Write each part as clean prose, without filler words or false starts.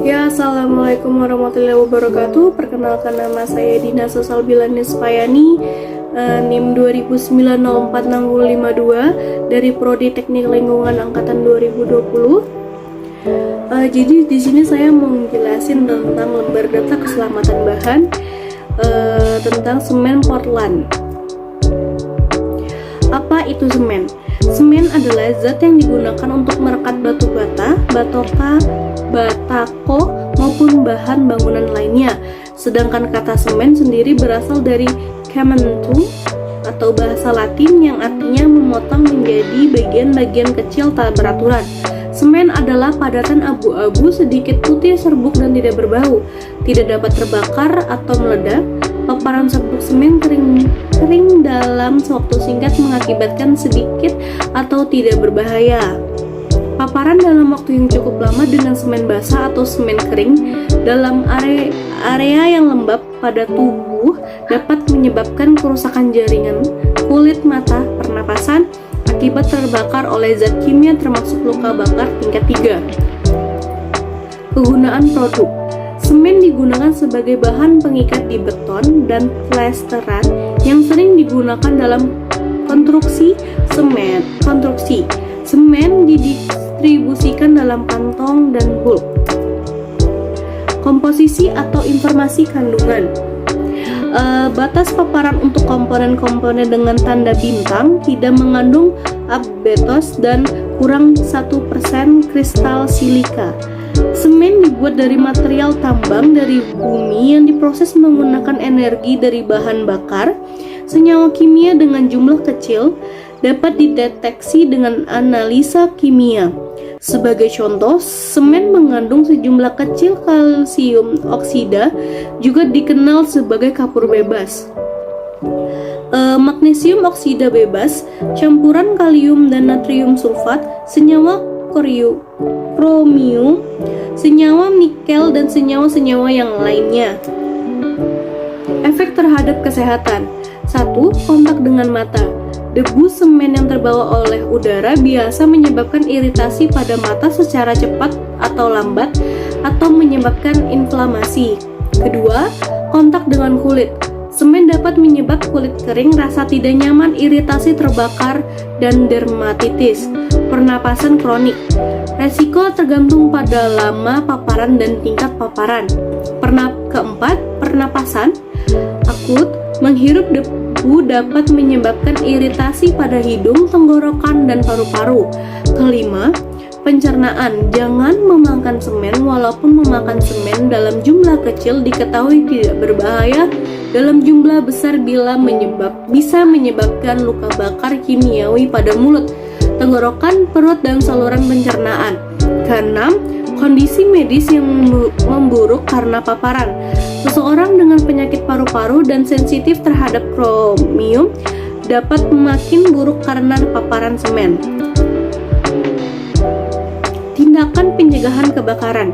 Ya, Assalamualaikum warahmatullahi wabarakatuh. Perkenalkan, nama saya Dina Sosalbilanis Payani, NIM 2009046052 dari Prodi Teknik Lingkungan angkatan 2020. Jadi di sini saya mau menjelasin tentang lembar data keselamatan bahan tentang semen Portland. Apa itu semen? Semen adalah zat yang digunakan untuk merekat batu bata, batako, maupun bahan bangunan lainnya. Sedangkan kata semen sendiri berasal dari cementum atau bahasa Latin yang artinya memotong menjadi bagian-bagian kecil tak beraturan. Semen adalah padatan abu-abu sedikit putih, serbuk, dan tidak berbau. Tidak dapat terbakar atau meledak. Paparan serbuk semen kering dalam waktu singkat mengakibatkan sedikit atau tidak berbahaya. Paparan dalam waktu yang cukup lama dengan semen basah atau semen kering dalam area yang lembab pada tubuh dapat menyebabkan kerusakan jaringan, kulit, mata, pernapasan akibat terbakar oleh zat kimia termasuk luka bakar tingkat 3. Penggunaan produk. Semen digunakan sebagai bahan pengikat di beton dan plesteran yang sering digunakan dalam konstruksi. Semen didistribusikan dalam kantong dan bulk. Komposisi atau informasi kandungan. Batas paparan untuk komponen-komponen dengan tanda bintang tidak mengandung asbestos dan kurang 1% kristal silika. Semen dibuat dari material tambang dari bumi yang diproses menggunakan energi dari bahan bakar. Senyawa kimia dengan jumlah kecil dapat dideteksi dengan analisa kimia. Sebagai contoh, semen mengandung sejumlah kecil kalsium oksida, juga dikenal sebagai kapur bebas. Magnesium oksida bebas, campuran kalium dan natrium sulfat, senyawa kromium, senyawa nikel, dan senyawa-senyawa yang lainnya. Efek terhadap kesehatan. 1. Kontak dengan mata. Debu semen yang terbawa oleh udara biasa menyebabkan iritasi pada mata secara cepat atau lambat atau menyebabkan inflamasi. Kedua, kontak dengan kulit. Semen dapat menyebabkan kulit kering, rasa tidak nyaman, iritasi, terbakar, dan dermatitis. Pernapasan kronik. Resiko tergantung pada lama paparan dan tingkat paparan. Keempat, pernapasan akut. Menghirup debu dapat menyebabkan iritasi pada hidung, tenggorokan, dan paru-paru. Kelima, pencernaan. Jangan memakan semen. Walaupun memakan semen dalam jumlah kecil diketahui tidak berbahaya, dalam jumlah besar bisa menyebabkan luka bakar kimiawi pada mulut, tenggorokan, perut, dan saluran pencernaan. Keenam, kondisi medis yang memburuk karena paparan. Seseorang dengan penyakit paru-paru dan sensitif terhadap kromium dapat makin buruk karena paparan semen. Tindakan pencegahan kebakaran.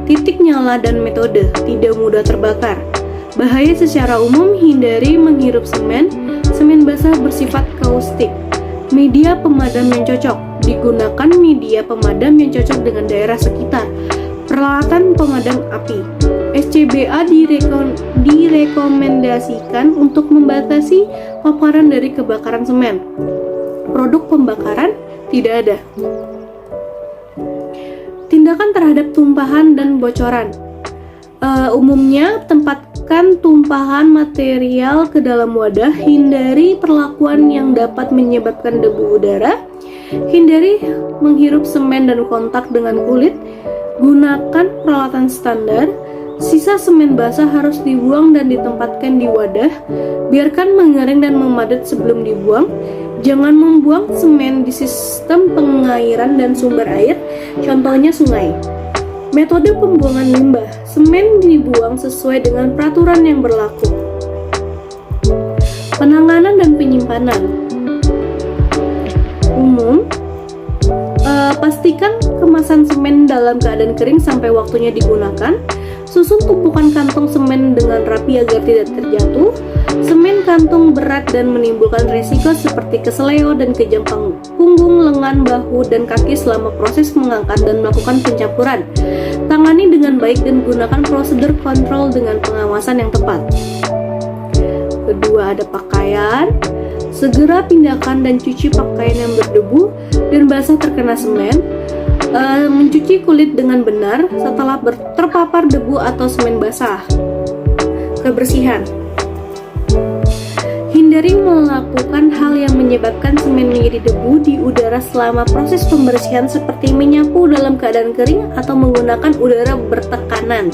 Titik nyala dan metode. Tidak mudah terbakar. Bahaya secara umum, hindari menghirup semen. Semen basah bersifat kaustik. Media pemadam yang cocok. Digunakan media pemadam yang cocok dengan daerah sekitar. Peralatan pemadam api. SCBA direkomendasikan untuk membatasi paparan dari kebakaran semen. Produk pembakaran tidak ada. Tindakan terhadap tumpahan dan bocoran. Umumnya, tempatkan tumpahan material ke dalam wadah. Hindari perlakuan yang dapat menyebabkan debu udara. Hindari menghirup semen dan kontak dengan kulit. Gunakan peralatan standar. Sisa semen basah harus dibuang dan ditempatkan di wadah. Biarkan mengering dan memadat sebelum dibuang. Jangan membuang semen di sistem pengairan dan sumber air, contohnya sungai. Metode pembuangan limbah. Semen dibuang sesuai dengan peraturan yang berlaku. Penanganan dan penyimpanan. Umum, pastikan kemasan semen dalam keadaan kering sampai waktunya digunakan. Susun tumpukan kantong semen dengan rapi agar tidak terjatuh. Semen kantung berat dan menimbulkan risiko seperti keseleo dan kejang punggung, lengan, bahu, dan kaki selama proses mengangkat dan melakukan pencampuran. Tangani dengan baik dan gunakan prosedur kontrol dengan pengawasan yang tepat. Kedua, ada pakaian. Segera pindahkan dan cuci pakaian yang berdebu dan basah terkena semen. Mencuci kulit dengan benar setelah terpapar debu atau semen basah. Kebersihan. Hindari melakukan hal yang menyebabkan semen menjadi debu di udara selama proses pembersihan seperti menyapu dalam keadaan kering atau menggunakan udara bertekanan.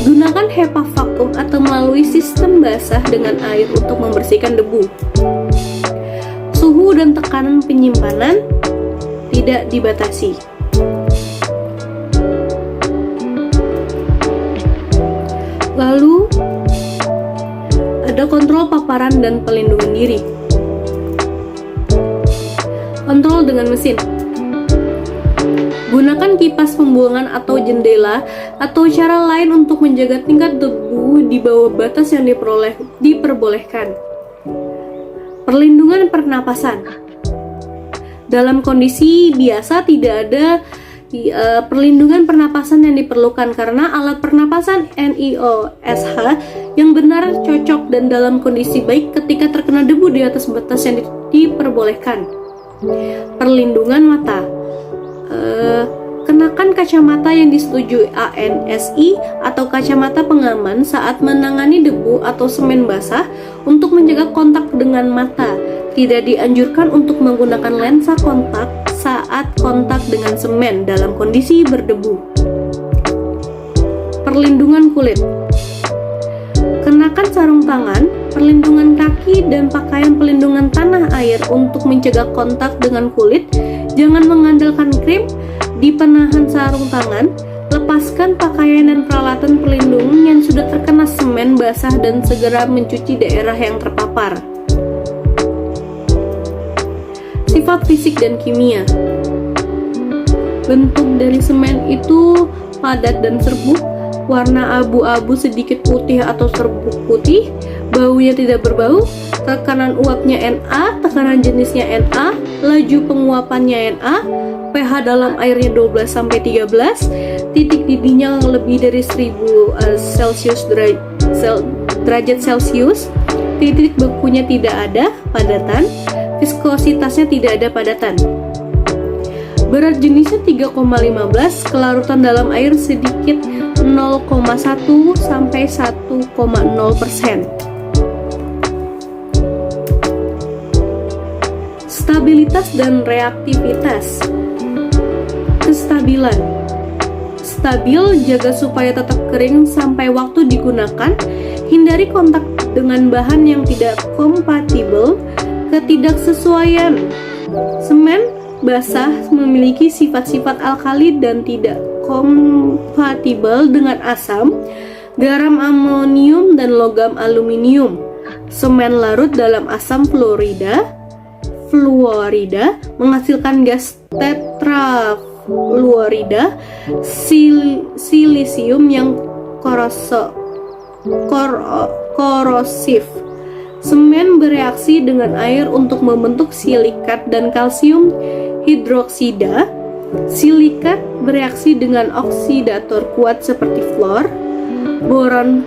Gunakan HEPA vakum atau melalui sistem basah dengan air untuk membersihkan debu. Suhu dan tekanan penyimpanan tidak dibatasi. Lalu ada kontrol paparan dan pelindungan diri. Kontrol dengan mesin. Gunakan kipas pembuangan atau jendela atau cara lain untuk menjaga tingkat debu di bawah batas yang diperbolehkan. Perlindungan pernapasan. Dalam kondisi biasa tidak ada perlindungan pernapasan yang diperlukan karena alat pernapasan NIOSH yang benar, cocok, dan dalam kondisi baik ketika terkena debu di atas batas yang diperbolehkan. Perlindungan mata. Kenakan kacamata yang disetujui ANSI atau kacamata pengaman saat menangani debu atau semen basah untuk menjaga kontak dengan mata. Tidak dianjurkan untuk menggunakan lensa kontak saat kontak dengan semen dalam kondisi berdebu. Perlindungan kulit. Kenakan sarung tangan, perlindungan kaki, dan pakaian pelindungan tanah air untuk mencegah kontak dengan kulit. Jangan mengandalkan krim di penahan sarung tangan. Lepaskan pakaian dan peralatan pelindung yang sudah terkena semen basah dan segera mencuci daerah yang terpapar. Sifat fisik dan kimia. Bentuk dari semen itu padat dan serbuk, warna abu-abu sedikit putih atau serbuk putih, baunya tidak berbau, tekanan uapnya Na, tekanan jenisnya Na, laju penguapannya Na, pH dalam airnya 12-13, titik didihnya lebih dari 1000 derajat Celcius, titik bekunya tidak ada, padatan, viskositasnya tidak ada padatan. Berat jenisnya 3,15, kelarutan dalam air sedikit 0,1 sampai 1,0%. Stabilitas dan reaktivitas. Kestabilan. Stabil, jaga supaya tetap kering sampai waktu digunakan. Hindari kontak dengan bahan yang tidak kompatibel. Ketidaksesuaian. Semen basah memiliki sifat-sifat alkali dan tidak kompatibel dengan asam, garam amonium, dan logam aluminium. Semen larut dalam asam fluorida menghasilkan gas tetrafluorida, silisium yang korosif. Semen bereaksi dengan air untuk membentuk silikat dan kalsium hidroksida. Silikat bereaksi dengan oksidator kuat seperti fluor, boron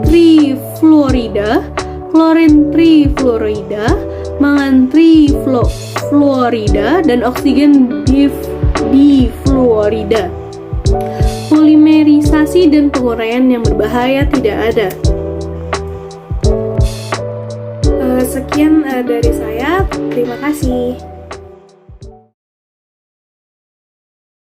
trifluorida, klorin trifluorida, mangan trifluorida, dan oksigen difluorida. Polimerisasi dan penguraian yang berbahaya tidak ada. Sekian dari saya, terima kasih.